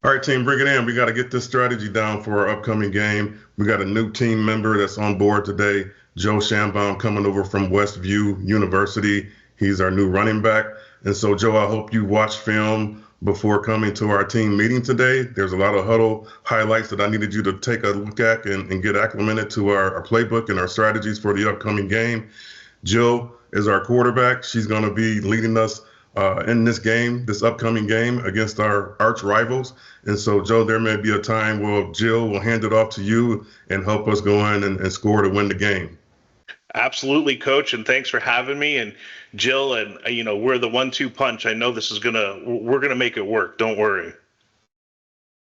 All right, team, bring it in. We got to get this strategy down for our upcoming game. We got a new team member that's on board today, Joe Shambaum, coming over from Westview University. He's our new running back. And so, Joe, I hope you watched film before coming to our team meeting today. There's a lot of huddle highlights that I needed you to take a look at and get acclimated to our playbook and our strategies for the upcoming game. Jill is our quarterback. She's going to be leading us in this game, this upcoming game against our arch rivals. And so, Joe, there may be a time where Jill will hand it off to you and help us go in and score to win the game. Absolutely, Coach, and thanks for having me. And Jill, and we're the 1-2 punch. I know we're gonna make it work. Don't worry.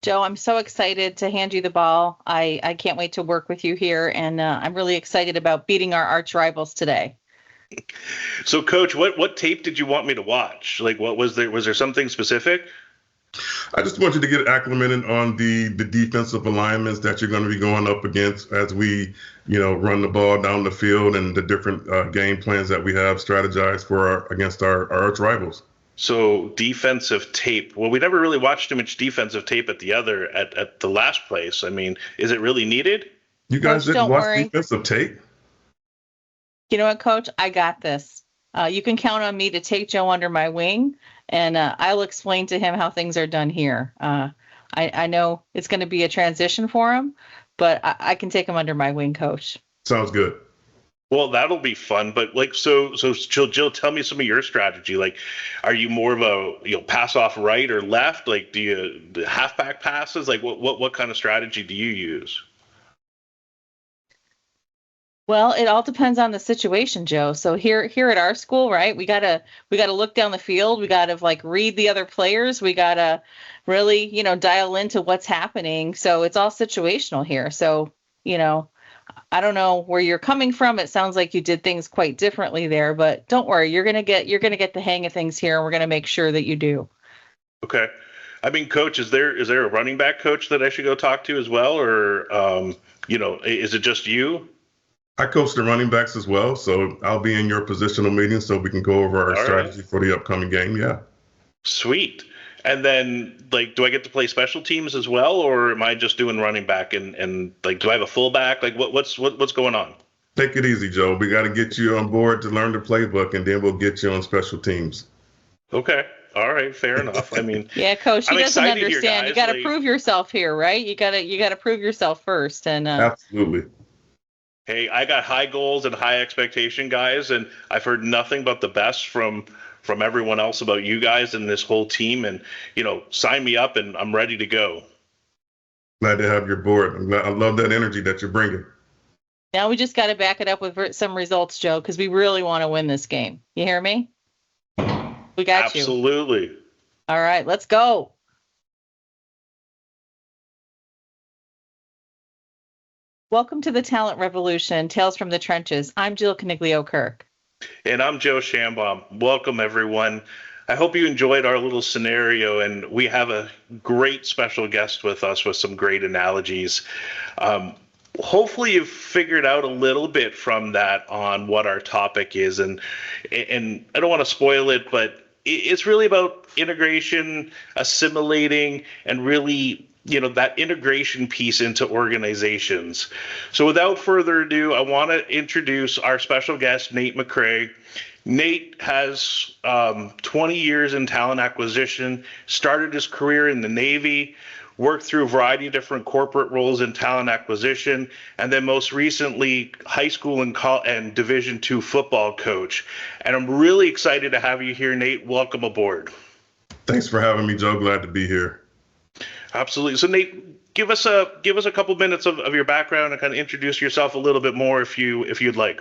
Joe, I'm so excited to hand you the ball. I can't wait to work with you here, and I'm really excited about beating our arch rivals today. So, Coach, what tape did you want me to watch? Like, what was there? Was there something specific? I just want you to get acclimated on the defensive alignments that you're going to be going up against as we, run the ball down the field and the different game plans that we have strategized for against our arch rivals. So defensive tape. Well, we never really watched too much defensive tape at the last place. I mean, is it really needed? You guys Coach, didn't watch worry. defensive tape? You know what, Coach? I got this. You can count on me to take Joe under my wing, and I'll explain to him how things are done here. I know it's going to be a transition for him, but I can take him under my wing, Coach. Sounds good. Well, that'll be fun. But so Jill, tell me some of your strategy. Like, are you more of a pass off right or left? Like, do you halfback passes? Like, what kind of strategy do you use? Well, it all depends on the situation, Joe. So here at our school, right, we gotta look down the field. We gotta read the other players. We gotta really, dial into what's happening. So it's all situational here. So, I don't know where you're coming from. It sounds like you did things quite differently there, but don't worry, you're gonna get the hang of things here, and we're gonna make sure that you do. Okay. I mean, Coach, is there a running back coach that I should go talk to as well, or is it just you? I coach the running backs as well, so I'll be in your positional meeting so we can go over our strategy for the upcoming game. Yeah. Sweet. And then, do I get to play special teams as well, or am I just doing running back? And do I have a fullback? Like, what's going on? Take it easy, Joe. We got to get you on board to learn the playbook, and then we'll get you on special teams. Okay. All right. Fair enough. I mean, yeah, Coach, he doesn't understand. Here, you got to prove yourself here, right? You got to prove yourself first. And absolutely. Hey, I got high goals and high expectation, guys, and I've heard nothing but the best from everyone else about you guys and this whole team. And sign me up, and I'm ready to go. Glad to have your board. I love that energy that you're bringing. Now we just got to back it up with some results, Joe, because we really want to win this game. You hear me? We got you. Absolutely. All right, let's go. Welcome to the Talent Revolution, Tales from the Trenches. I'm Jill Caniglio-Kirk. And I'm Joe Shambaum. Welcome, everyone. I hope you enjoyed our little scenario, and we have a great special guest with us with some great analogies. Hopefully you've figured out a little bit from that on what our topic is, and I don't want to spoil it, but it's really about integration, assimilating, and really that integration piece into organizations. So without further ado, I want to introduce our special guest, Nate McCray. Nate has 20 years in talent acquisition, started his career in the Navy, worked through a variety of different corporate roles in talent acquisition, and then most recently, high school and Division II football coach. And I'm really excited to have you here, Nate. Welcome aboard. Thanks for having me, Joe. Glad to be here. Absolutely. So Nate, give us a couple minutes of your background and kind of introduce yourself a little bit more if you'd like.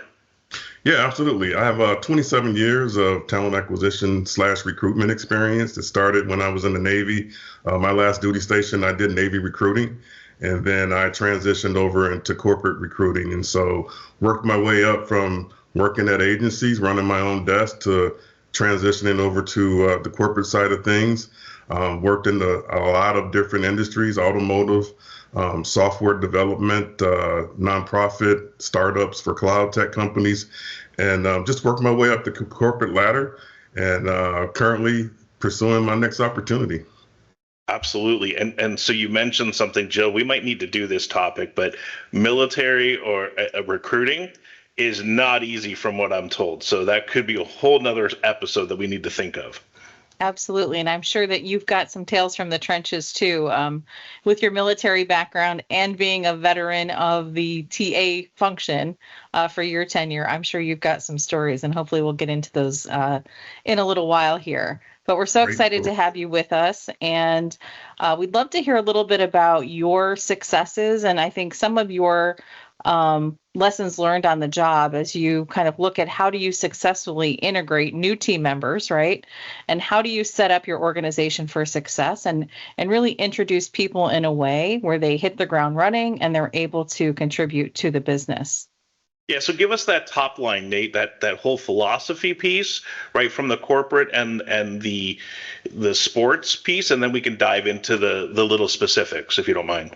Yeah, absolutely. I have 27 years of talent acquisition / recruitment experience. It started when I was in the Navy. My last duty station, I did Navy recruiting, and then I transitioned over into corporate recruiting. And so worked my way up from working at agencies, running my own desk, to transitioning over to the corporate side of things. Worked in a lot of different industries, automotive, software development, nonprofit, startups for cloud tech companies, and just worked my way up the corporate ladder, and currently pursuing my next opportunity. Absolutely. And so you mentioned something, Jill, we might need to do this topic, but military or recruiting is not easy from what I'm told. So that could be a whole nother episode that we need to think of. Absolutely. And I'm sure that you've got some tales from the trenches too, with your military background and being a veteran of the TA function for your tenure. I'm sure you've got some stories, and hopefully we'll get into those in a little while here. But we're so excited to have you with us, and we'd love to hear a little bit about your successes, and I think some of your lessons learned on the job as you kind of look at how do you successfully integrate new team members, right? And how do you set up your organization for success and really introduce people in a way where they hit the ground running and they're able to contribute to the business. Yeah, so give us that top line, Nate, that whole philosophy piece, right, from the corporate and the sports piece, and then we can dive into the little specifics, if you don't mind.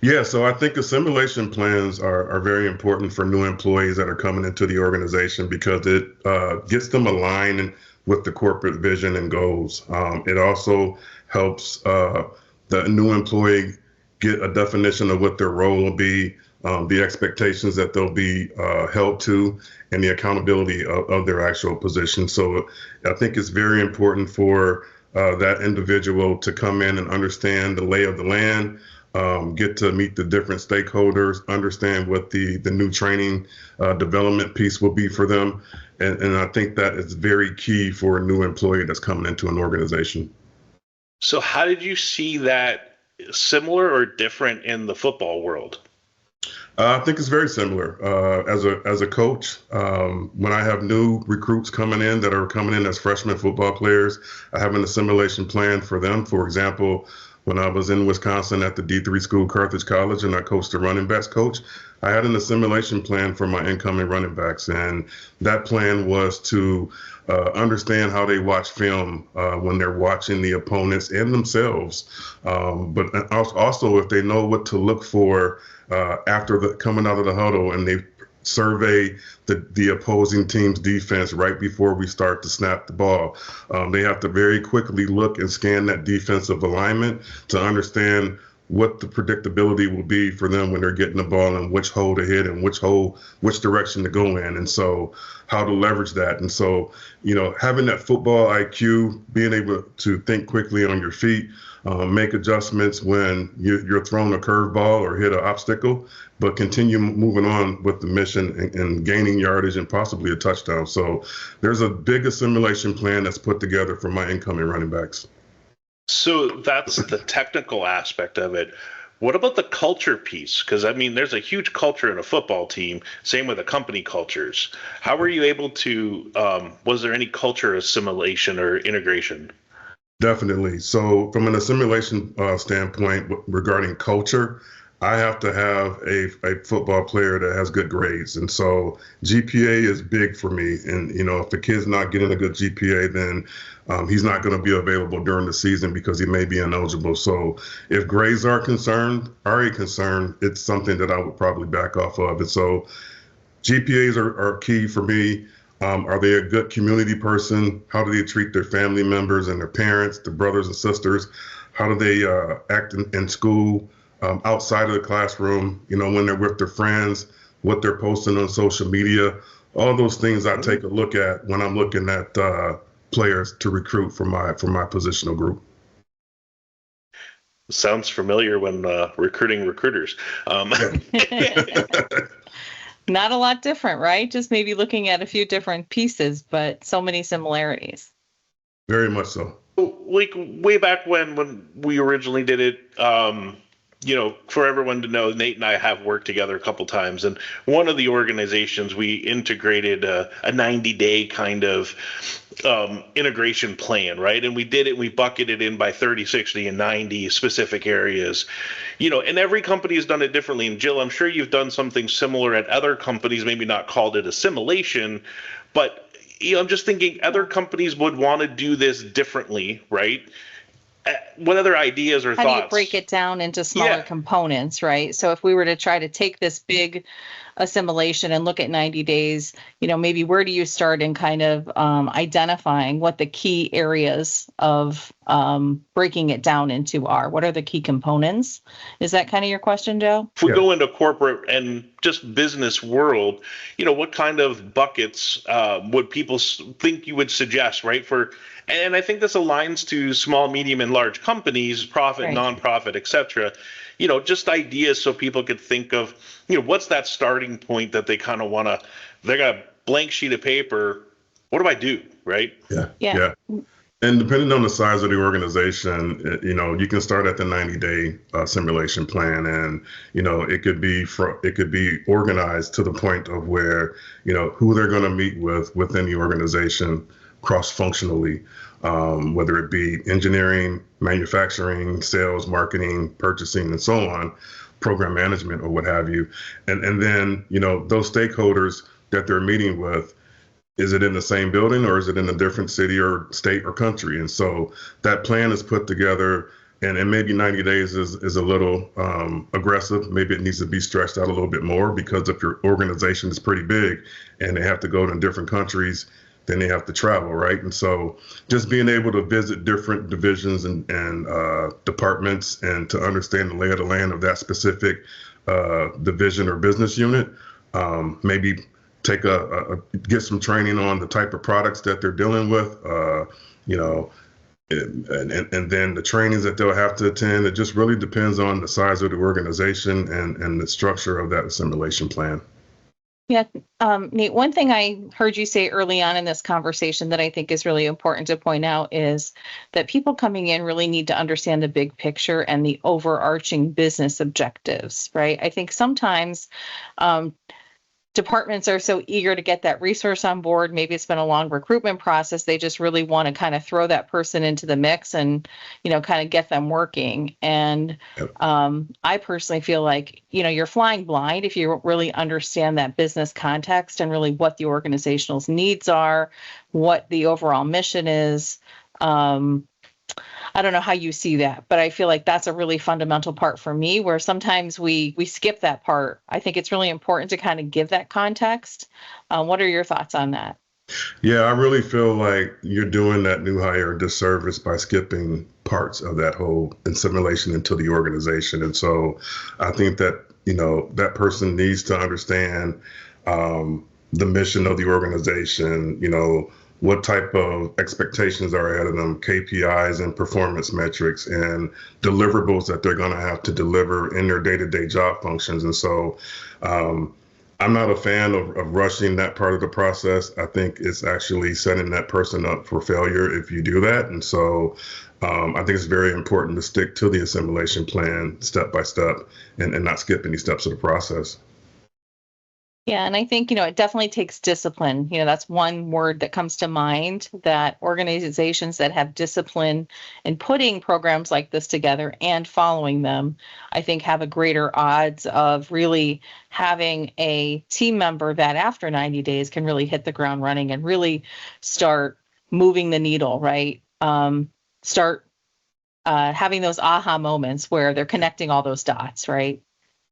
Yeah, so I think assimilation plans are very important for new employees that are coming into the organization because it gets them aligned with the corporate vision and goals. It also helps the new employee get a definition of what their role will be, the expectations that they'll be held to, and the accountability of their actual position. So I think it's very important for that individual to come in and understand the lay of the land, get to meet the different stakeholders, understand what the new training development piece will be for them. And I think that is very key for a new employee that's coming into an organization. So how did you see that similar or different in the football world? I think it's very similar. As a coach, when I have new recruits coming in that are coming in as freshman football players, I have an assimilation plan for them. For example, when I was in Wisconsin at the D3 school, Carthage College, and I coached the running backs coach, I had an assimilation plan for my incoming running backs. And that plan was to understand how they watch film when they're watching the opponents and themselves. But also if they know what to look for after coming out of the huddle and they survey the opposing team's defense right before we start to snap the ball. They have to very quickly look and scan that defensive alignment to understand what the predictability will be for them when they're getting the ball and which hole to hit and which direction to go in. And so how to leverage that. And so, having that football IQ, being able to think quickly on your feet, make adjustments when you're thrown a curveball or hit an obstacle, but continue moving on with the mission and gaining yardage and possibly a touchdown. So there's a big assimilation plan that's put together for my incoming running backs. So that's the technical aspect of it. What about the culture piece? Because, there's a huge culture in a football team, same with the company cultures. How were you able to, was there any culture assimilation or integration? Definitely. So from an assimilation standpoint regarding culture, I have to have a football player that has good grades. And so GPA is big for me. And, if the kid's not getting a good GPA, then he's not going to be available during the season because he may be ineligible. So if grades are a concern, it's something that I would probably back off of. And so GPAs are key for me. Are they a good community person? How do they treat their family members and their parents, their brothers and sisters? How do they act in school, outside of the classroom, when they're with their friends, what they're posting on social media? All those things I take a look at when I'm looking at players to recruit for my positional group. Sounds familiar when recruiting recruiters. Not a lot different, right? Just maybe looking at a few different pieces, but so many similarities. Very much so. Like way back when we originally did it, for everyone to know, Nate and I have worked together a couple times, and one of the organizations we integrated a 90-day kind of integration plan, right? And we did it, we bucketed in by 30, 60, and 90 specific areas, and every company has done it differently. And Jill, I'm sure you've done something similar at other companies, maybe not called it assimilation, but I'm just thinking other companies would want to do this differently, right? What other ideas or thoughts? How do you break it down into smaller components, right? So if we were to try to take this big assimilation and look at 90 days, maybe where do you start in kind of identifying what the key areas of breaking it down into are? What are the key components? Is that kind of your question, Joe? If we go into corporate and just business world, what kind of buckets would people think you would suggest, right? And I think this aligns to small, medium, and large companies, profit, Right. nonprofit, et cetera. Just ideas so people could think of, what's that starting point that they kind of want to, they got a blank sheet of paper. What do I do, right? Yeah. And depending on the size of the organization, you can start at the 90-day simulation plan, and it could be organized to the point of where who they're going to meet with within the organization cross-functionally, whether it be engineering, manufacturing, sales, marketing, purchasing, and so on, program management or what have you, and then those stakeholders that they're meeting with. Is it in the same building or is it in a different city or state or country? And so that plan is put together, and maybe 90 days is a little aggressive. Maybe it needs to be stretched out a little bit more, because if your organization is pretty big and they have to go to different countries, then they have to travel, right? And so just being able to visit different divisions and departments and to understand the lay of the land of that specific division or business unit, maybe get some training on the type of products that they're dealing with, and then the trainings that they'll have to attend. It just really depends on the size of the organization and the structure of that assimilation plan. Yeah, Nate, one thing I heard you say early on in this conversation that I think is really important to point out is that people coming in really need to understand the big picture and the overarching business objectives, right? I think sometimes departments are so eager to get that resource on board. Maybe it's been a long recruitment process. They just really want to kind of throw that person into the mix and, kind of get them working. And I personally feel like, you're flying blind if you really understand that business context and really what the organizational needs are, what the overall mission is. I don't know how you see that, but I feel like that's a really fundamental part for me, where sometimes we skip that part. I think it's really important to kind of give that context. What are your thoughts on that? Yeah, I really feel like you're doing that new hire a disservice by skipping parts of that whole assimilation into the organization. And so I think that, that person needs to understand the mission of the organization, what type of expectations are ahead of them, KPIs and performance metrics and deliverables that they're going to have to deliver in their day-to-day job functions. And so I'm not a fan of rushing that part of the process. I think it's actually setting that person up for failure if you do that. And so I think it's very important to stick to the assimilation plan step by step and not skip any steps of the process. Yeah, and I think, it definitely takes discipline. That's one word that comes to mind, that organizations that have discipline in putting programs like this together and following them, I think have a greater odds of really having a team member that after 90 days can really hit the ground running and really start moving the needle, right? Start having those aha moments where they're connecting all those dots, right?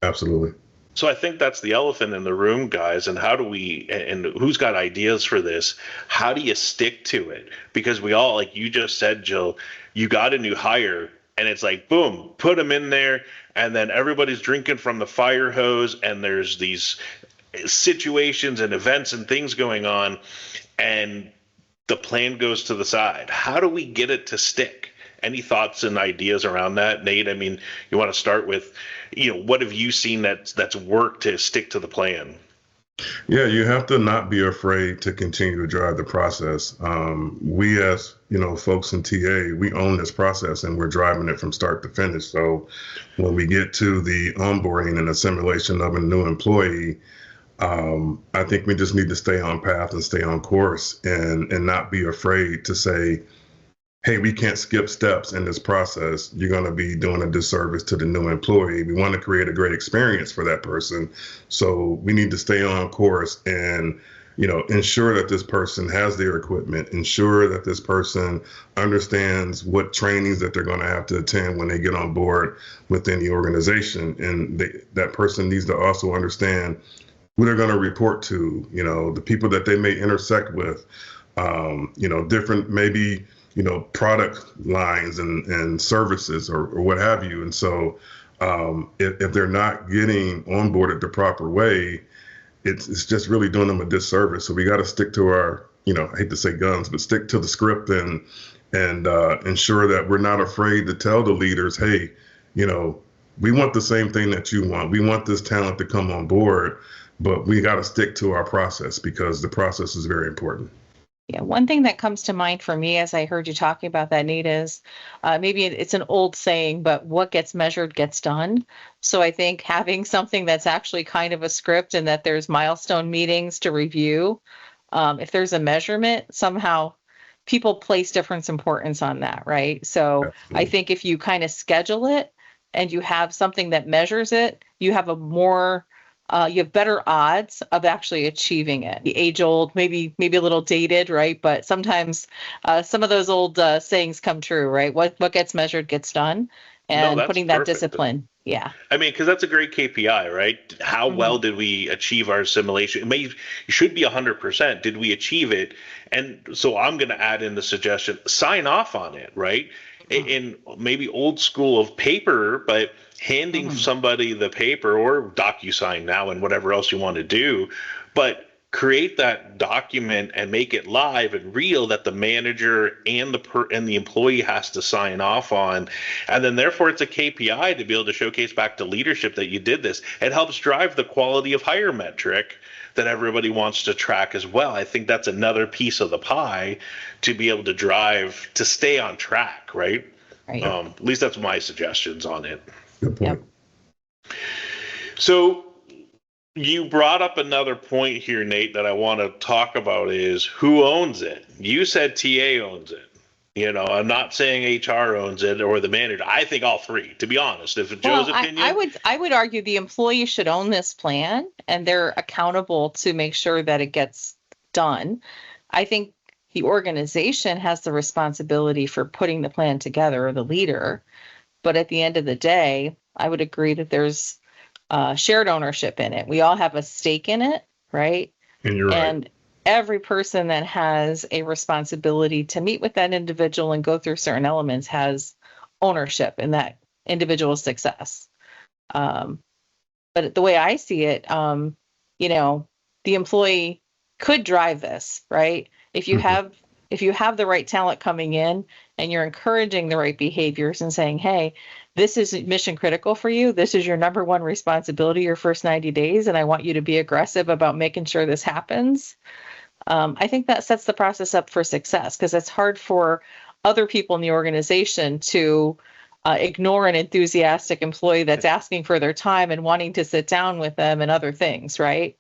Absolutely. So I think that's the elephant in the room, guys. And how do we, and who's got ideas for this? How do you stick to it? Because we all, like you just said, Jill, you got a new hire and it's like, boom, put them in there. And then everybody's drinking from the fire hose and there's these situations and events and things going on. And the plan goes to the side. How do we get it to stick? Any thoughts and ideas around that, Nate? I mean, you want to start with, what have you seen that's worked to stick to the plan? Yeah, you have to not be afraid to continue to drive the process. We as, folks in TA, we own this process and we're driving it from start to finish. So when we get to the onboarding and assimilation of a new employee, I think we just need to stay on path and stay on course and not be afraid to say, hey, we can't skip steps in this process. You're going to be doing a disservice to the new employee. We want to create a great experience for that person. So we need to stay on course and, ensure that this person has their equipment, ensure that this person understands what trainings that they're going to have to attend when they get on board within the organization. And that person needs to also understand who they're going to report to, the people that they may intersect with, different maybe, product lines and services or what have you. And so if they're not getting onboarded the proper way, it's just really doing them a disservice. So we got to stick to our, I hate to say guns, but stick to the script and ensure that we're not afraid to tell the leaders, hey, we want the same thing that you want. We want this talent to come on board, but we got to stick to our process because the process is very important. Yeah, one thing that comes to mind for me as I heard you talking about that, Nate, is maybe it's an old saying, but what gets measured gets done. So I think having something that's actually kind of a script and that there's milestone meetings to review, if there's a measurement, somehow people place different importance on that, right? So Absolutely. I think if you kind of schedule it and you have something that measures it, you have you have better odds of actually achieving it. The age old, maybe a little dated, right? But sometimes some of those old sayings come true, right? What gets measured gets done, and putting that discipline. Yeah. I mean, because that's a great KPI, right? How well did we achieve our assimilation? It should be 100%. Did we achieve it? And so I'm going to add in the suggestion, sign off on it, right? In maybe old school of paper, but handing somebody the paper or DocuSign now and whatever else you want to do, but create that document and make it live and real that the manager and the employee has to sign off on. And then therefore it's a KPI to be able to showcase back to leadership that you did this. It helps drive the quality of hire metric that everybody wants to track as well. I think that's another piece of the pie to be able to drive to stay on track, right? Right. At least that's my suggestions on it. Good point. Yep. So you brought up another point here, Nate, that I want to talk about is who owns it. You said TA owns it. I'm not saying HR owns it or the manager. I think all three, to be honest. If Joe's opinion, I would argue the employee should own this plan and they're accountable to make sure that it gets done. I think the organization has the responsibility for putting the plan together, or the leader. But at the end of the day, I would agree that there's shared ownership in it. We all have a stake in it, right? And you're right. And every person that has a responsibility to meet with that individual and go through certain elements has ownership in that individual's success. But the way I see it, the employee could drive this, right? If you have the right talent coming in and you're encouraging the right behaviors and saying, hey, this is mission critical for you. This is your number one responsibility your first 90 days. And I want you to be aggressive about making sure this happens. I think that sets the process up for success because it's hard for other people in the organization to ignore an enthusiastic employee that's asking for their time and wanting to sit down with them and other things, right?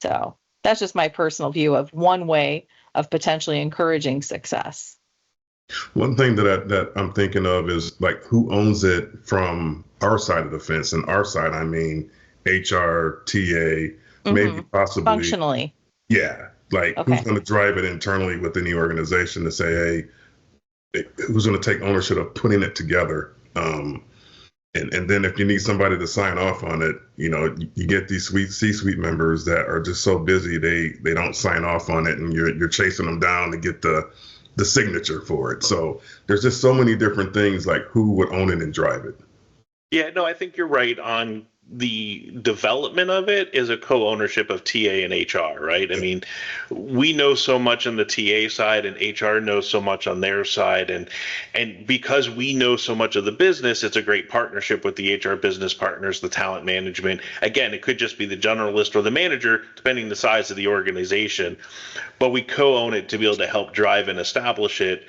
So that's just my personal view of one way of potentially encouraging success. One thing that I'm thinking of is like who owns it from our side of the fence. And our side, I mean HR, TA, maybe possibly functionally. Yeah, like who's going to drive it internally within the organization to say, hey, who's going to take ownership of putting it together? And then if you need somebody to sign off on it, you get these C-suite members that are just so busy they don't sign off on it, and you're chasing them down to get the signature for it. So there's just so many different things like who would own it and drive it. Yeah, no, I think you're right on the development of it is a co-ownership of TA and HR, right? I mean, we know so much on the TA side and HR knows so much on their side. And because we know so much of the business, it's a great partnership with the HR business partners, the talent management. Again, it could just be the generalist or the manager, depending on the size of the organization. But we co-own it to be able to help drive and establish it.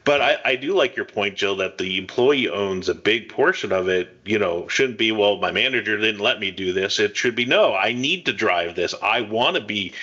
But I do like your point, Jill, that the employee owns a big portion of it. Shouldn't be, well, my manager didn't let me do this. It should be, no, I need to drive this. I want to be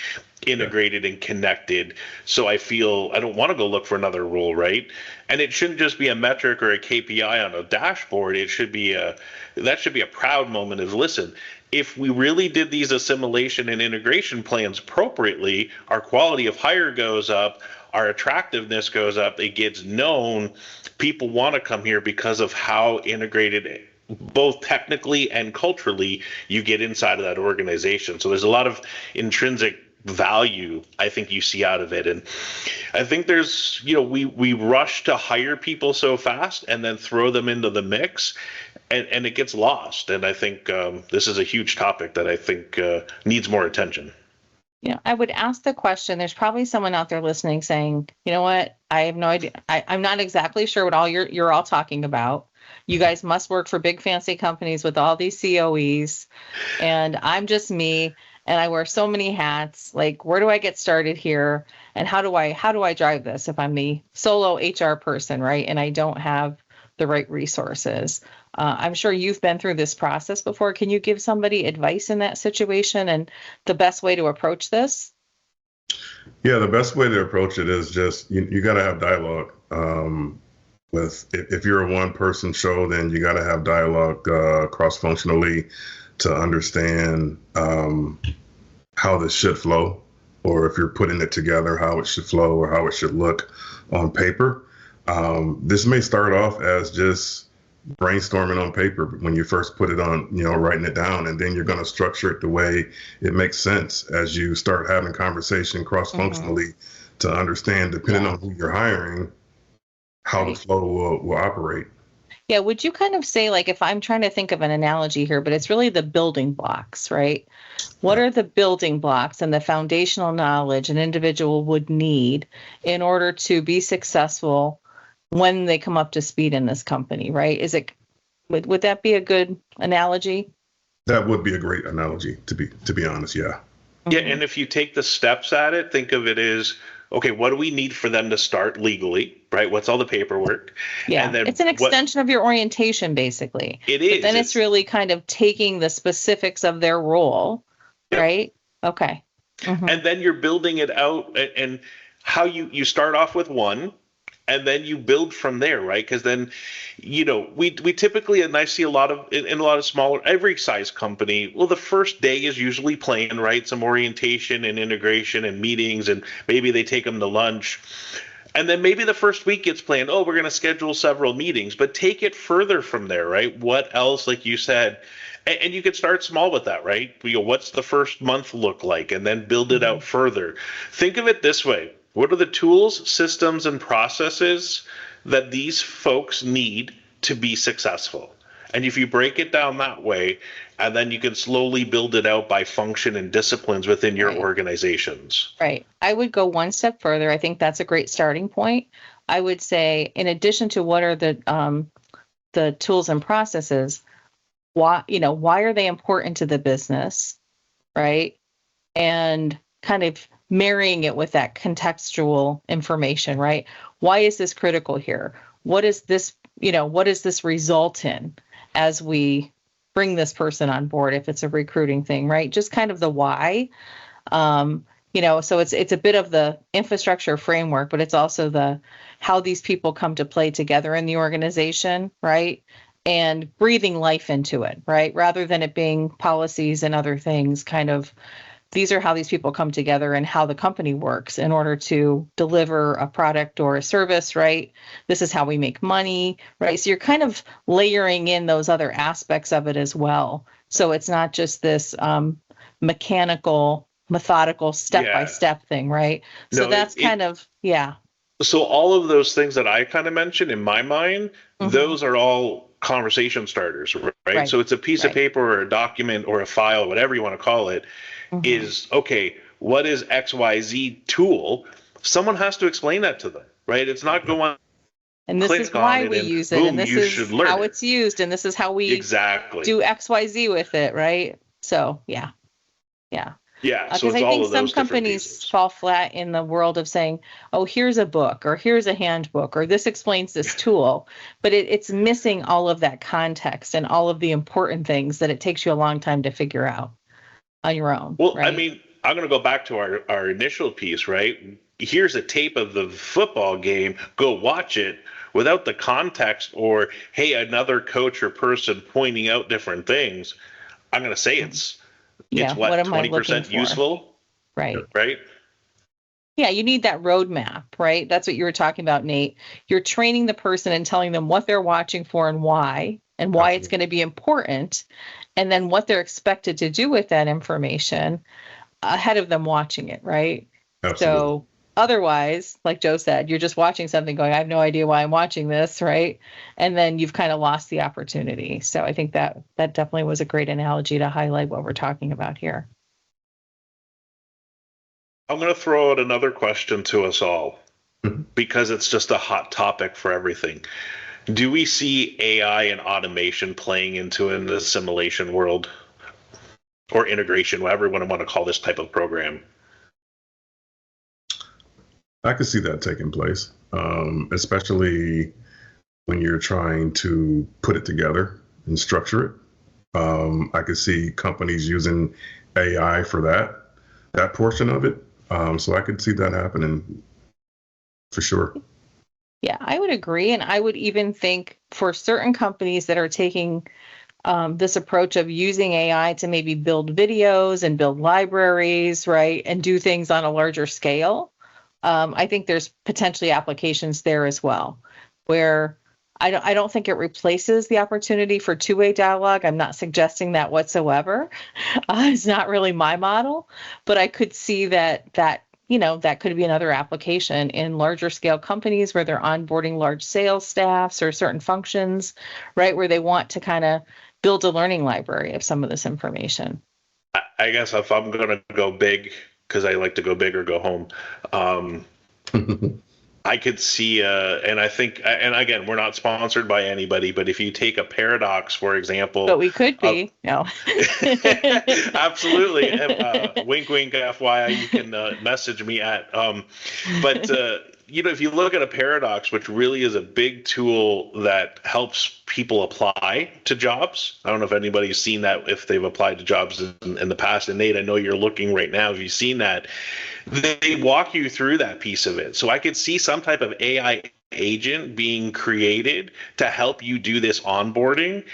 integrated and connected. So I feel I don't want to go look for another role, right? And it shouldn't just be a metric or a KPI on a dashboard. It should be that should be a proud moment of, listen, if we really did these assimilation and integration plans appropriately, our quality of hire goes up, our attractiveness goes up, it gets known, people want to come here because of how integrated both technically and culturally you get inside of that organization. So there's a lot of intrinsic value I think you see out of it. And I think there's, we rush to hire people so fast and then throw them into the mix, and it gets lost. And I think this is a huge topic that I think needs more attention. I would ask the question. There's probably someone out there listening saying, you know what, I have no idea. I'm not exactly sure what all you're all talking about. You guys must work for big fancy companies with all these COEs, and I'm just me, and I wear so many hats. Like, where do I get started here? And how do I drive this if I'm the solo HR person, right? And I don't have the right resources. I'm sure you've been through this process before. Can you give somebody advice in that situation and the best way to approach this? Yeah, the best way to approach it is just you got to have dialogue. If you're a one-person show, then you got to have dialogue cross-functionally to understand how this should flow, or if you're putting it together, how it should flow or how it should look on paper. This may start off as just brainstorming on paper when you first put it on, writing it down, and then you're going to structure it the way it makes sense as you start having conversation cross-functionally to understand, depending on who you're hiring, how the flow will operate. Yeah. Would you kind of say, like, if I'm trying to think of an analogy here, but it's really the building blocks, right? What are the building blocks and the foundational knowledge an individual would need in order to be successful when they come up to speed in this company, right? Would that be a good analogy? That would be a great analogy, to be honest. Yeah. Yeah. And if you take the steps at it, think of it as, okay, what do we need for them to start legally, right? What's all the paperwork? Yeah. And then it's an extension of your orientation, basically. It is. But then it's really kind of taking the specifics of their role, right? Okay. And then you're building it out, and how you start off with one, and then you build from there, right? Because then, we typically, and I see in a lot of smaller, every size company, well, the first day is usually planned, right? Some orientation and integration and meetings, and maybe they take them to lunch. And then maybe the first week gets planned, we're going to schedule several meetings, but take it further from there, right? What else, like you said, and you could start small with that, right? What's the first month look like? And then build it out further. Think of it this way. What are the tools, systems, and processes that these folks need to be successful? And if you break it down that way, and then you can slowly build it out by function and disciplines within your organizations. Right. I would go one step further. I think that's a great starting point. I would say, in addition to what are the tools and processes, why are they important to the business, right? And kind of marrying it with that contextual information, right? Why is this critical here? What is this result in as we bring this person on board, if it's a recruiting thing, right? Just kind of the why. So it's a bit of the infrastructure framework, but it's also how these people come to play together in the organization, right? And breathing life into it, right? Rather than it being policies and other things, kind of, these are how these people come together and how the company works in order to deliver a product or a service, right? This is how we make money, right? So you're kind of layering in those other aspects of it as well. So it's not just this mechanical, methodical, step-by-step thing, right? So that's kind of. So all of those things that I kind of mentioned in my mind, those are all conversation starters, right? So it's a piece of paper or a document or a file, whatever you want to call it, is, okay, what is XYZ tool? Someone has to explain that to them, right? It's not going, and this is why we use it, and this is how it's used, and this is how we do XYZ with it, right? So, yeah. So I think some companies fall flat in the world of saying, here's a book, or here's a handbook, or this explains this tool, but it's missing all of that context and all of the important things that it takes you a long time to figure out on your own. Well, right? I mean, I'm going to go back to our initial piece, right? Here's a tape of the football game. Go watch it. Without the context, or, hey, another coach or person pointing out different things, I'm going to say it's what 20% useful, right? Yeah, you need that roadmap, right? That's what you were talking about, Nate. You're training the person and telling them what they're watching for and why, and why it's going to be important, and then what they're expected to do with that information ahead of them watching it, right? Absolutely. So otherwise, like Joe said, you're just watching something going, I have no idea why I'm watching this, right? And then you've kind of lost the opportunity. So I think that definitely was a great analogy to highlight what we're talking about here. I'm going to throw out another question to us all because it's just a hot topic for everything. Do we see AI and automation playing into an assimilation world or integration, whatever you want to call this type of program? I could see that taking place, especially when you're trying to put it together and structure it. I could see companies using AI for that portion of it. So I could see that happening for sure. Yeah, I would agree. And I would even think for certain companies that are taking this approach of using AI to maybe build videos and build libraries, right, and do things on a larger scale, I think there's potentially applications there as well, where I don't think it replaces the opportunity for two-way dialogue. I'm not suggesting that whatsoever. It's not really my model, but I could see that could be another application in larger scale companies where they're onboarding large sales staffs or certain functions, right, where they want to kind of build a learning library of some of this information. I guess if I'm going to go big, because I like to go big or go home, I could see, and I think, and again, we're not sponsored by anybody, but if you take a Paradox, for example. But we could be, no. Absolutely. Wink, wink, FYI, you can message me at. But if you look at a Paradox, which really is a big tool that helps people apply to jobs. I don't know if anybody's seen that, if they've applied to jobs in the past. And Nate, I know you're looking right now. Have you seen that? They walk you through that piece of it. So I could see some type of AI agent being created to help you do this onboarding.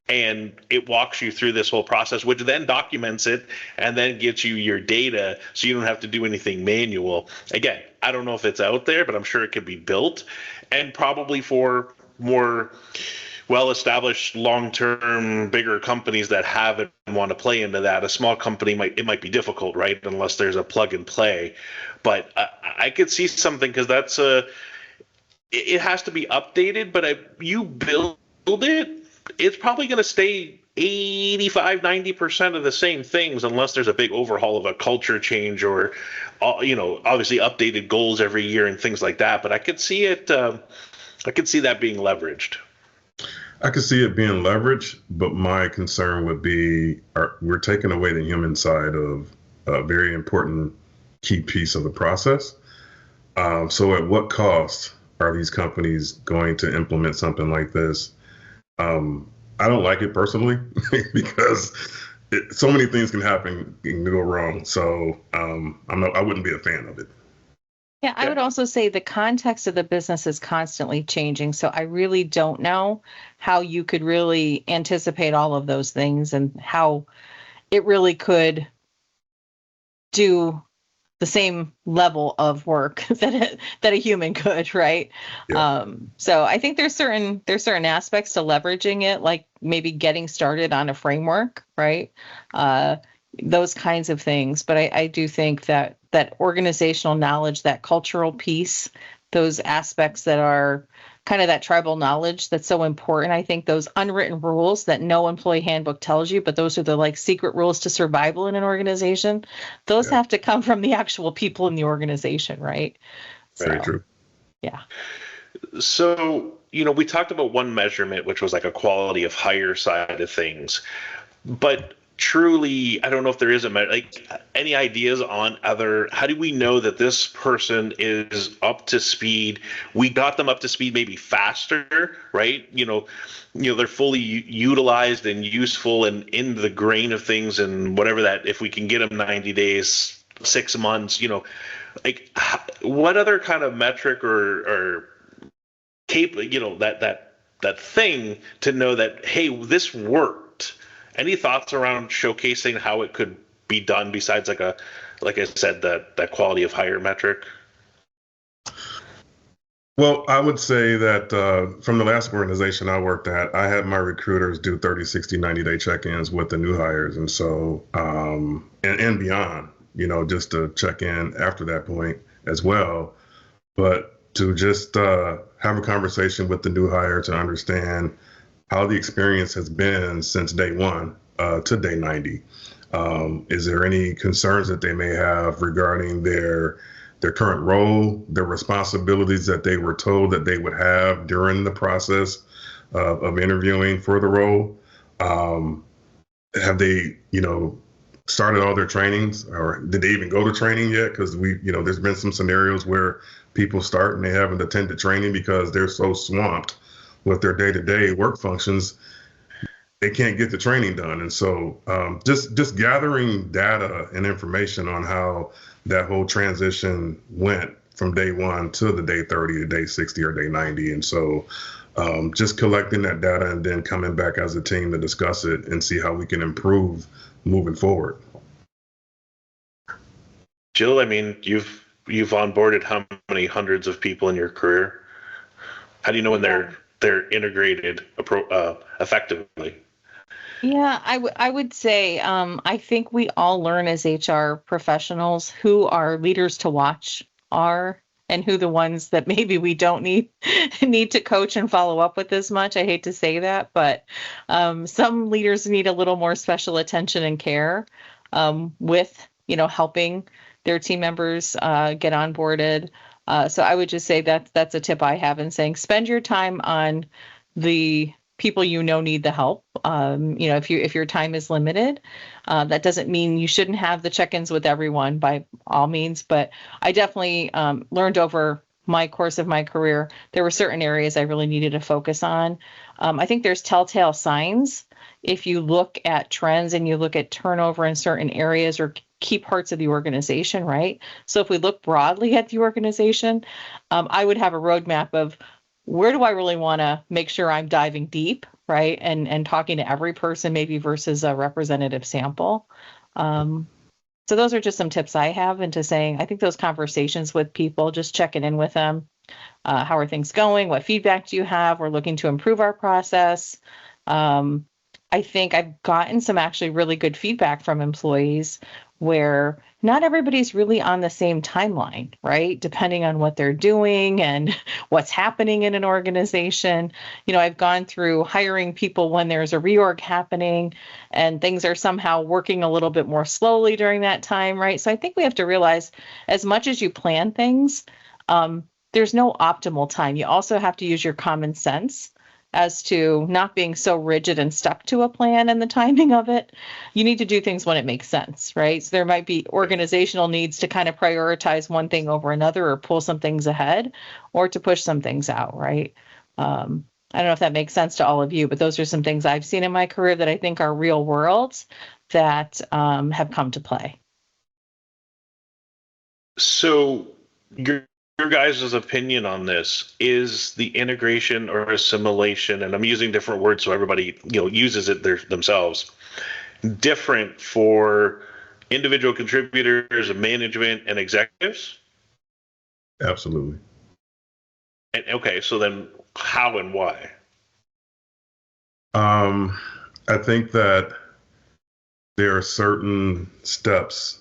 And it walks you through this whole process, which then documents it and then gets you your data so you don't have to do anything manual. Again, I don't know if it's out there, but I'm sure it could be built. And probably for more well-established, long-term, bigger companies that have it and want to play into that. A small company might be difficult, right? Unless there's a plug and play. But I could see something, because that's it has to be updated. But you build it, it's probably going to stay 85-90% of the same things, unless there's a big overhaul of a culture change or obviously updated goals every year and things like that. But I could see it. I could see that being leveraged. I could see it being leveraged, but my concern would be we're taking away the human side of a very important key piece of the process. So at what cost are these companies going to implement something like this? I don't like it personally because so many things can happen and go wrong. So I wouldn't be a fan of it. Yeah, I would also say the context of the business is constantly changing. So I really don't know how you could really anticipate all of those things and how it really could do the same level of work that a human could, right? Yeah. So I think there's certain aspects to leveraging it, like maybe getting started on a framework, right? Those kinds of things. But I do think that organizational knowledge, that cultural piece, those aspects that are kind of that tribal knowledge that's so important. I think those unwritten rules that no employee handbook tells you, but those are the secret rules to survival in an organization. Those have to come from the actual people in the organization, right? Very true. Yeah. So, we talked about one measurement, which was like a quality of hire side of things, but truly, I don't know if there is any ideas on how do we know that this person is up to speed? We got them up to speed maybe faster, right? They're fully utilized and useful and in the grain of things, and whatever that, if we can get them 90 days, 6 months, what other kind of metric or that thing to know that, hey, this worked? Any thoughts around showcasing how it could be done besides like I said, that quality of hire metric? Well, I would say that from the last organization I worked at, I had my recruiters do 30, 60, 90-day check-ins with the new hires. And so, and beyond, just to check in after that point as well. But to just have a conversation with the new hire to understand how the experience has been since day one to day 90. Is there any concerns that they may have regarding their current role, their responsibilities that they were told that they would have during the process of interviewing for the role? Have they, started all their trainings, or did they even go to training yet? Because there's been some scenarios where people start and they haven't attended training because they're so swamped with their day-to-day work functions, they can't get the training done. And so just gathering data and information on how that whole transition went from day one to the day 30 to day 60 or day 90. And so just collecting that data and then coming back as a team to discuss it and see how we can improve moving forward. Jill, I mean, you've onboarded how many hundreds of people in your career? How do you know when they're integrated effectively? Yeah, I would say I think we all learn as HR professionals who our leaders to watch are and who the ones that maybe we don't need to coach and follow up with as much. I hate to say that, but some leaders need a little more special attention and care with helping their team members get onboarded. So I would just say that's a tip I have in saying spend your time on the people need the help. If your time is limited, that doesn't mean you shouldn't have the check-ins with everyone by all means. But I definitely learned over my course of my career, there were certain areas I really needed to focus on. I think there's telltale signs. If you look at trends and you look at turnover in certain areas or key parts of the organization, right? So if we look broadly at the organization, I would have a roadmap of where do I really want to make sure I'm diving deep, right? And talking to every person maybe versus a representative sample. So those are just some tips I have into saying, I think those conversations with people, just checking in with them. How are things going? What feedback do you have? We're looking to improve our process. I think I've gotten some actually really good feedback from employees where not everybody's really on the same timeline, right? Depending on what they're doing and what's happening in an organization. I've gone through hiring people when there's a reorg happening and things are somehow working a little bit more slowly during that time, right? So I think we have to realize as much as you plan things, there's no optimal time. You also have to use your common sense as to not being so rigid and stuck to a plan and the timing of it. You need to do things when it makes sense, right? So there might be organizational needs to kind of prioritize one thing over another or pull some things ahead or to push some things out, right? I don't know if that makes sense to all of you, but those are some things I've seen in my career that I think are real worlds that have come to play. So your guys' opinion on this is the integration or assimilation, and I'm using different words so everybody uses it themselves, different for individual contributors, management, and executives? Absolutely. Okay, so then how and why? I think that there are certain steps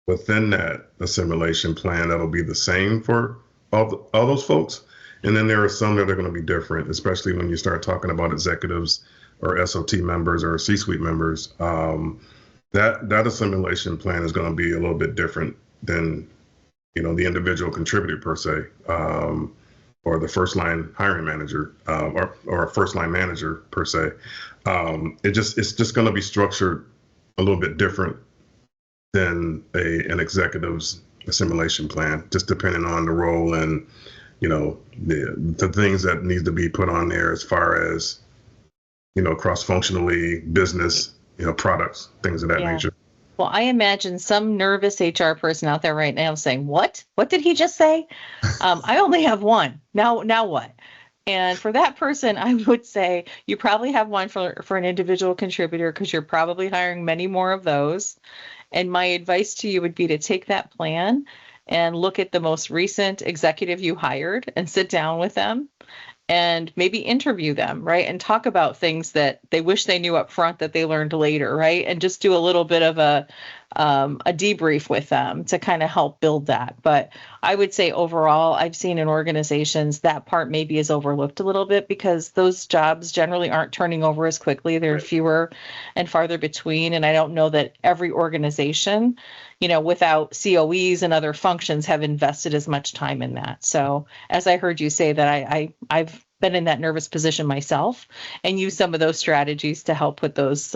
within that assimilation plan that'll be the same for all those folks. And then there are some that are going to be different, especially when you start talking about executives or SOT members or C-suite members. That assimilation plan is going to be a little bit different than, the individual contributor per se, or the first line hiring manager, or a first line manager per se. It's just going to be structured a little bit different than an executive's assimilation plan, just depending on the role and, the things that need to be put on there as far as, cross-functionally, business, products, things of that nature. Well, I imagine some nervous HR person out there right now saying, what did he just say? I only have one. Now what? And for that person, I would say you probably have one for an individual contributor because you're probably hiring many more of those. And my advice to you would be to take that plan and look at the most recent executive you hired and sit down with them and maybe interview them, right? And talk about things that they wish they knew up front that they learned later, right? And just do a little bit of a debrief with them to kind of help build that. But I would say overall, I've seen in organizations that part maybe is overlooked a little bit because those jobs generally aren't turning over as quickly. They're Right. fewer and farther between. And I don't know that every organization, without COEs and other functions have invested as much time in that. So as I heard you say that, I've been in that nervous position myself and use some of those strategies to help put those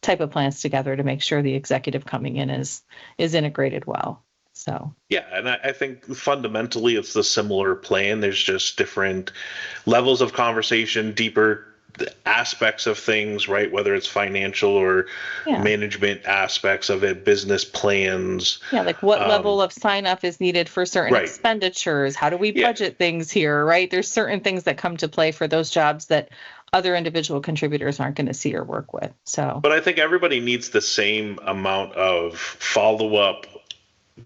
type of plans together to make sure the executive coming in is integrated well. So Yeah, and I think fundamentally it's the similar plan. There's just different levels of conversation, deeper aspects of things, right? Whether it's financial or management aspects of it, business plans. Yeah, like what level of sign up is needed for certain Right. expenditures? How do we budget things here, right? There's certain things that come to play for those jobs that other individual contributors aren't going to see or work with. So, But I think everybody needs the same amount of follow-up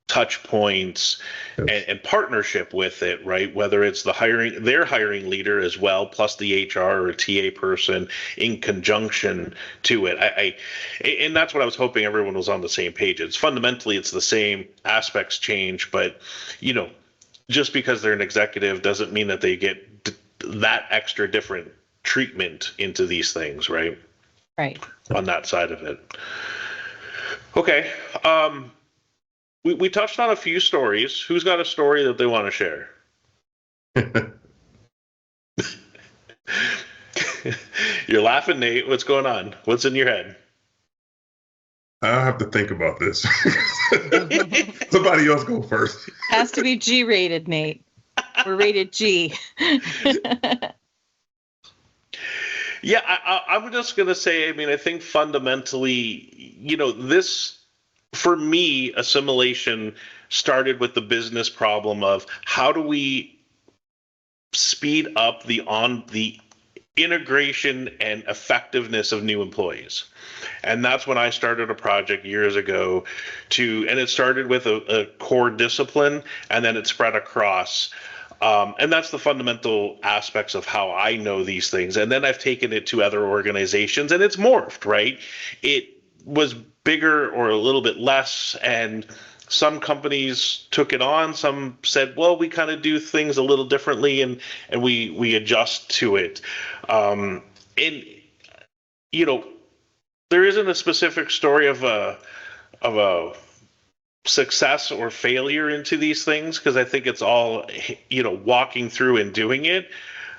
touch points and partnership with it, right? Whether it's their hiring leader as well, plus the HR or TA person in conjunction to it. And that's what I was hoping everyone was on the same page. It's fundamentally, it's the same aspects change, but just because they're an executive doesn't mean that they get that extra different treatment into these things, right? Right. On that side of it. Okay. We touched on a few stories. Who's got a story that they want to share? You're laughing, Nate. What's going on? What's in your head? I have to think about this. Somebody else go first. Has to be G rated, Nate. We're rated G. Yeah, I'm just going to say, I think fundamentally, this, for me, assimilation started with the business problem of how do we speed up the integration and effectiveness of new employees. And that's when I started a project years ago and it started with a core discipline and then it spread across. And that's the fundamental aspects of how I know these things. And then I've taken it to other organizations and it's morphed, right? It was bigger or a little bit less. And some companies took it on. Some said, well, we kind of do things a little differently and we adjust to it. And, there isn't a specific story of a success or failure into these things because I think it's all walking through and doing it,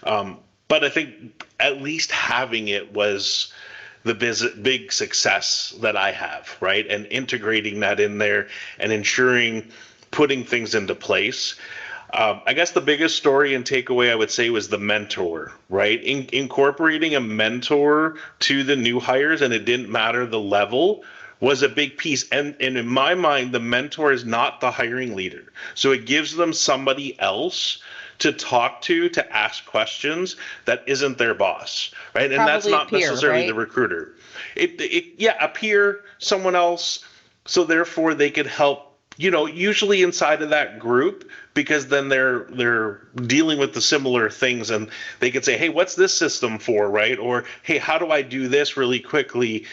but I think at least having it was the big success that I have, right? And integrating that in there and ensuring putting things into place. I guess the biggest story and takeaway I would say was the mentor, right? Incorporating a mentor to the new hires, and it didn't matter the level, was a big piece. And in my mind, the mentor is not the hiring leader. So it gives them somebody else to talk to ask questions that isn't their boss, right? And that's not peer, necessarily right? The recruiter. A peer, someone else. So therefore they could help, usually inside of that group, because then they're dealing with the similar things and they could say, hey, what's this system for, right? Or, hey, how do I do this really quickly?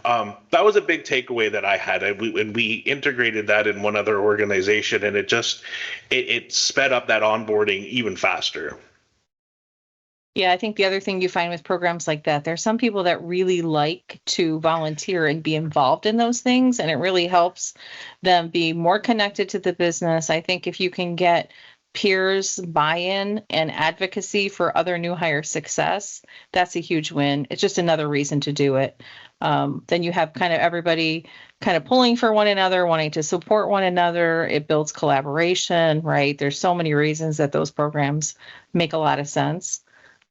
That was a big takeaway that I had. And we integrated that in one other organization, and it sped up that onboarding even faster. Yeah, I think the other thing you find with programs like that, there's some people that really like to volunteer and be involved in those things, and it really helps them be more connected to the business. I think if you can get peers buy-in and advocacy for other new hire success, that's a huge win. It's just another reason to do it. Then you have kind of everybody kind of pulling for one another, wanting to support one another. It builds collaboration, right? There's so many reasons that those programs make a lot of sense.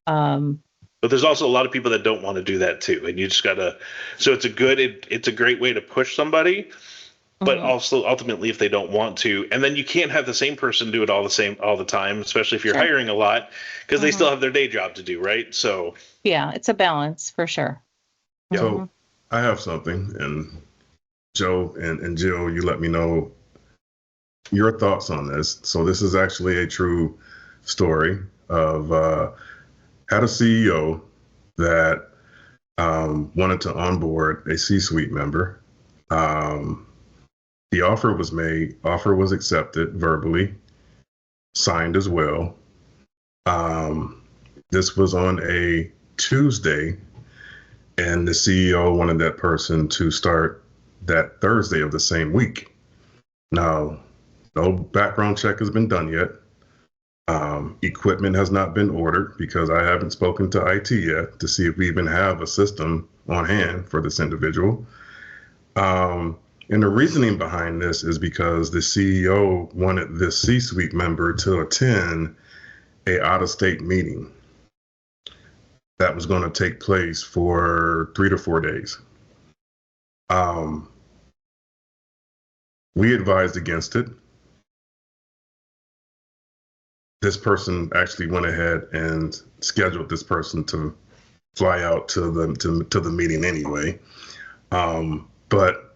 But there's also a lot of people that don't want to do that too. And you just gotta, so it's a great way to push somebody, but also ultimately if they don't want to, and then you can't have the same person do it all the time, especially if you're hiring a lot, because they still have their day job to do, right? So yeah, it's a balance for sure. So I have something, and Joe and Jill, you let me know your thoughts on this. So this is actually a true story of had a CEO that wanted to onboard a C-suite member. The offer was made, offer was accepted verbally, signed as well. This was on a Tuesday, and the CEO wanted that person to start that Thursday of the same week. Now, no background check has been done yet. Equipment has not been ordered because I haven't spoken to IT yet to see if we even have a system on hand for this individual. And the reasoning behind this is because the CEO wanted this C-suite member to attend a out-of-state meeting that was going to take place for 3 to 4 days. We advised against it. This person actually went ahead and scheduled this person to fly out to the meeting anyway. But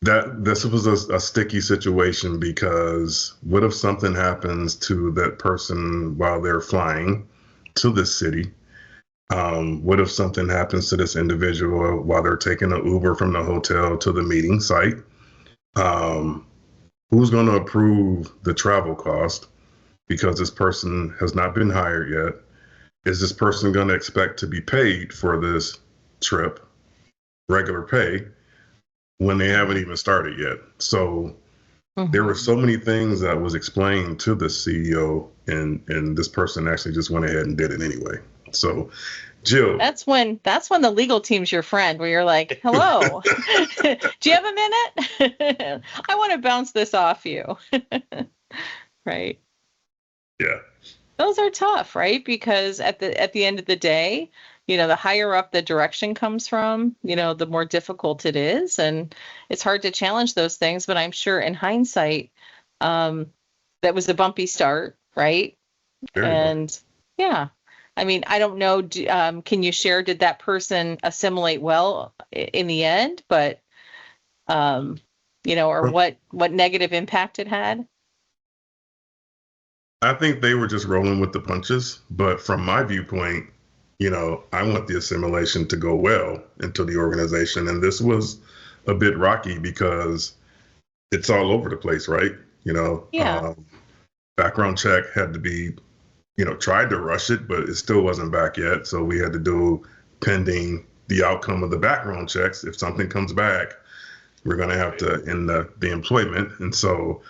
this was a sticky situation, because what if something happens to that person while they're flying to this city? What if something happens to this individual while they're taking an Uber from the hotel to the meeting site? Who's going to approve the travel cost? Because this person has not been hired yet. Is this person going to expect to be paid for this trip, regular pay, when they haven't even started yet? So there were so many things that was explained to the CEO, and this person actually just went ahead and did it anyway. So, Jill, that's when the legal team's your friend, where you're like, hello, do you have a minute? I want to bounce this off you. Right. Yeah. Those are tough, right? Because at the end of the day, the higher up the direction comes from, the more difficult it is. And it's hard to challenge those things. But I'm sure in hindsight, that was a bumpy start, right? And yeah, I mean, I don't know. Can you share, did that person assimilate well in the end? But, or what negative impact it had? I think they were just rolling with the punches. But from my viewpoint, I want the assimilation to go well into the organization. And this was a bit rocky because it's all over the place, right? Background check had to be, tried to rush it, but it still wasn't back yet. So we had to do pending the outcome of the background checks. If something comes back, we're going to have to end the employment. And so,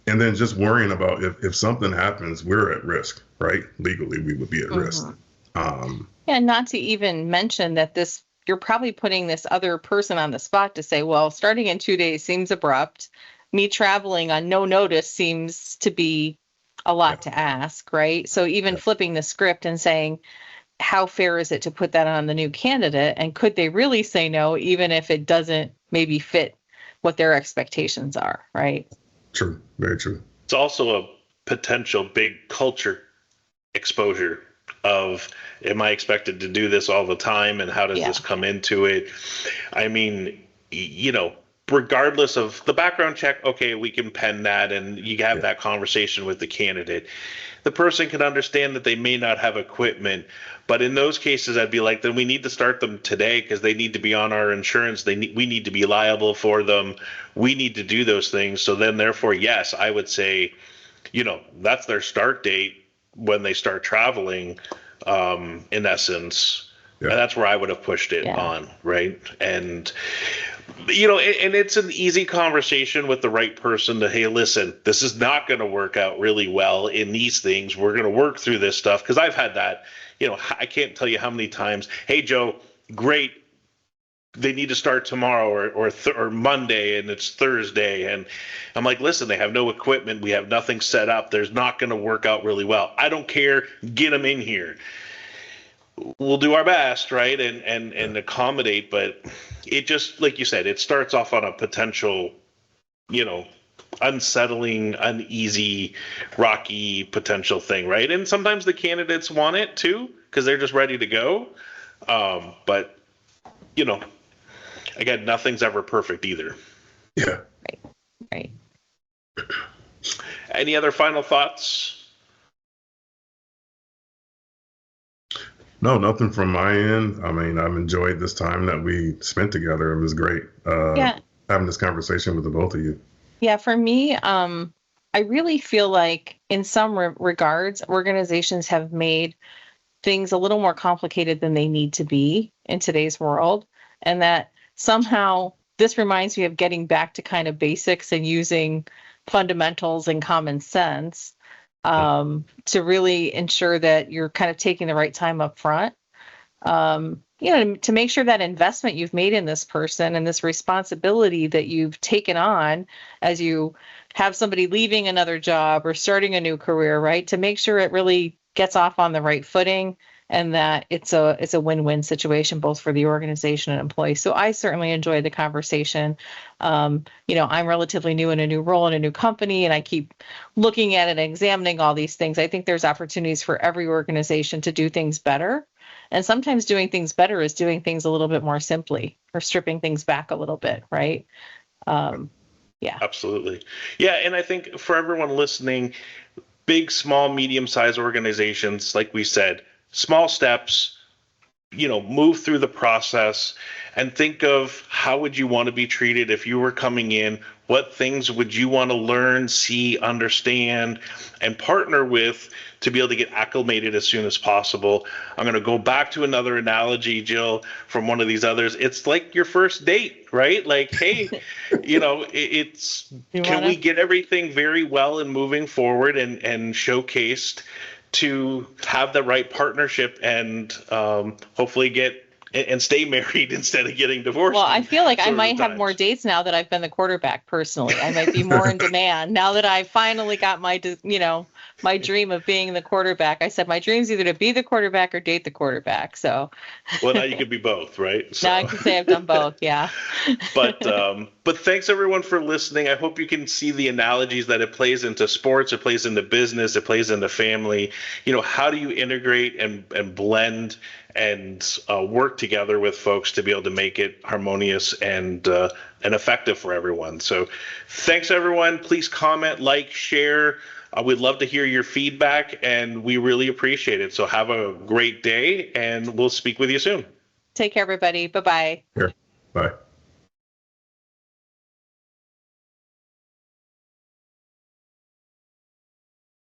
and then just worrying about if something happens, we're at risk, right? Legally, we would be at risk. Yeah, not to even mention that you're probably putting this other person on the spot to say, well, starting in 2 days seems abrupt. Me traveling on no notice seems to be a lot to ask, right? So even flipping the script and saying, how fair is it to put that on the new candidate? And could they really say no, even if it doesn't maybe fit what their expectations are, right? True. Very true. It's also a potential big culture exposure of, am I expected to do this all the time? And how does this come into it? I mean, regardless of the background check, okay, we can pen that and you have that conversation with the candidate. The person can understand that they may not have equipment, but in those cases, I'd be like, then we need to start them today because they need to be on our insurance. We need to be liable for them. We need to do those things. So then, therefore, yes, I would say, that's their start date when they start traveling, in essence. Yeah. And that's where I would have pushed it on, right? And and it's an easy conversation with the right person to, hey, listen, this is not going to work out really well in these things. We're going to work through this stuff. Because I've had that, I can't tell you how many times, hey, Joe, great. They need to start tomorrow or Monday, and it's Thursday. And I'm like, listen, they have no equipment. We have nothing set up. There's not going to work out really well. I don't care. Get them in here. We'll do our best, right, and accommodate, but it just, like you said, it starts off on a potential, unsettling, uneasy, rocky potential thing, right? And sometimes the candidates want it too because they're just ready to go, but again, nothing's ever perfect either. Yeah. Right. Any other final thoughts? No, nothing from my end. I mean, I've enjoyed this time that we spent together. It was great having this conversation with the both of you. Yeah, for me, I really feel like in some regards, organizations have made things a little more complicated than they need to be in today's world. And that somehow this reminds me of getting back to kind of basics and using fundamentals and common sense to really ensure that you're kind of taking the right time up front. To make sure that investment you've made in this person and this responsibility that you've taken on as you have somebody leaving another job or starting a new career, right? To make sure it really gets off on the right footing and that it's a win-win situation both for the organization and employees. So I certainly enjoyed the conversation. I'm relatively new in a new role in a new company, and I keep looking at it and examining all these things. I think there's opportunities for every organization to do things better. And sometimes doing things better is doing things a little bit more simply or stripping things back a little bit, right? Yeah. Absolutely. Yeah, and I think for everyone listening, big, small, medium-sized organizations, like we said, small steps, move through the process and think of how would you want to be treated if you were coming in? What things would you want to learn, see, understand, and partner with to be able to get acclimated as soon as possible? I'm going to go back to another analogy, Jill, from one of these others. It's like your first date, right? Like, hey, can we get everything very well and moving forward and showcased to have the right partnership and hopefully get and stay married instead of getting divorced. Well, I feel like I might have more dates now that I've been the quarterback personally. I might be more in demand now that I finally got my dream of being the quarterback. I said my dream's either to be the quarterback or date the quarterback. So. Well, now you could be both, right? So. Now I can say I've done both. Yeah. But thanks everyone for listening. I hope you can see the analogies that it plays into sports, it plays into business, it plays into family. How do you integrate and blend and work together with folks to be able to make it harmonious and effective for everyone. So thanks, everyone. Please comment, like, share. We'd love to hear your feedback, and we really appreciate it. So have a great day, and we'll speak with you soon. Take care, everybody. Bye-bye. Here. Bye.